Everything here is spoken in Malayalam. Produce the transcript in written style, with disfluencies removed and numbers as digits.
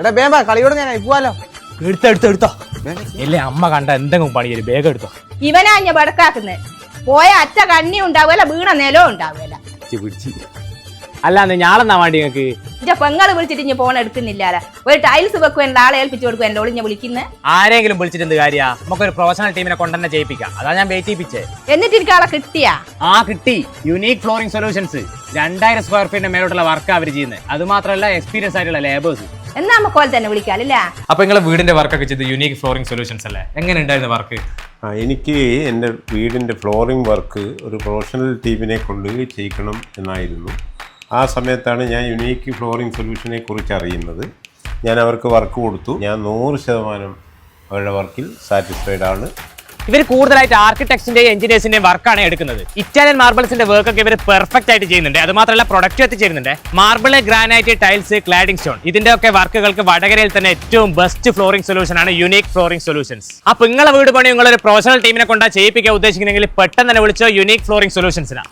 എടാ ബേബ കളിയോട് ഞാൻ പോവാലോ. എടുത്തോ ഇല്ലേ അമ്മ കണ്ട എന്തെങ്കിലും പണിയൊരു വേഗം എടുത്തോ. ഇവനാ ഞാൻ ബടക്കാക്കുന്നത്. പോയ അച്ഛ കണ്ണി ഉണ്ടാവുകയല്ല, വീണ നിലവും ഉണ്ടാവുകയല്ല. അല്ലാന്ന് ഞാളെന്നാ വേണ്ടി നിങ്ങക്ക്? എന്റെ പെങ്ങള് വിളിച്ചിട്ട് ഇനി ഫോൺ എടുക്കുന്നില്ല. ഒരു ടൈൽസ് വെക്കുവാൻ ആളെ ഏൽപ്പിച്ചു കൊടുക്കുവാൻ ഒളിഞ്ഞ വിളിക്കുന്നത്. ആരെങ്കിലും വിളിച്ചിട്ട് എന്ത് കാര്യ? നമുക്കൊരു പ്രൊഫഷണൽ ടീമിനെ കൊണ്ടുതന്നെ ചെയ്യിപ്പിക്കാം. അതാ ഞാൻ വെയിറ്റ് ചെയ്യിപ്പിച്ചേ. എന്നിട്ട് എനിക്ക് ആളെ കിട്ടിയാ? കിട്ടി. യുണീക് ഫ്ലോറിംഗ് സൊല്യൂഷൻസ് 2000 സ്ക്വയർ ഫീറ്റിന്റെ മേലോട്ടുള്ള വർക്ക് അവർ ചെയ്യുന്നത്. അത് മാത്രമല്ല എക്സ്പീരിയൻസ് ആയിട്ടുള്ള ലേബേഴ്സ്. എന്നാ നമുക്ക് പോലെ തന്നെ വിളിക്കാല്ലേ? അപ്പൊ നിങ്ങളെ വീടിന്റെ വർക്കൊക്കെ ചെയ്ത് യുണീക് ഫ്ലോറിംഗ് സൊല്യൂഷൻസ് അല്ലേ? എങ്ങനെ ഉണ്ടായിരുന്നു വർക്ക്? എനിക്ക് എൻ്റെ വീടിൻ്റെ ഫ്ലോറിംഗ് വർക്ക് ഒരു പ്രൊഫഷണൽ ടീമിനെ കൊണ്ട് ചെയ്യിക്കണം എന്നായിരുന്നു. ആ സമയത്താണ് ഞാൻ യുണീക്ക് ഫ്ലോറിംഗ് സൊല്യൂഷനെ കുറിച്ച് അറിയുന്നത്. ഞാൻ അവർക്ക് വർക്ക് കൊടുത്തു. ഞാൻ 100% അവരുടെ വർക്കിൽ സാറ്റിസ്ഫൈഡ് ആണ്. ഇവർ കൂടുതലായിട്ട് ആർക്കിടെക്ട്സിന്റെയും എഞ്ചിനീയേഴ്സിന്റെയും വർക്കാണ് എടുക്കുന്നത്. ഇറ്റാലിയൻ മാർബിൾസിന്റെ വർക്കൊക്കെ ഇവർ പെർഫെക്റ്റ് ആയിട്ട് ചെയ്യുന്നുണ്ട്. അത് മാത്രമല്ല പ്രൊഡക്റ്റ് എത്തിച്ചേരുന്നുണ്ട്. Marble, granite, tiles, cladding stone, ഇതിന്റെ ഒക്കെ വർക്കുകൾക്ക് വടകരയിൽ തന്നെ ഏറ്റവും ബെസ്റ്റ് ഫ്ലോറിംഗ് സൊല്യൂഷൻ ആണ് യുണീക് ഫ്ലോറിംഗ് സൊല്യൂഷൻസ്. അപ്പൊ നിങ്ങളെ വീട് പണി നിങ്ങളൊരു പ്രൊഫഷണൽ ടീമിനെ കൊണ്ടാ ചെയ്യിപ്പിക്കാൻ ഉദ്ദേശിക്കുന്നെങ്കിൽ പെട്ടെന്ന് തന്നെ വിളിച്ചോ യുണീക് ഫ്ലോറിംഗ് സൊല്യൂഷൻസിനാണ്.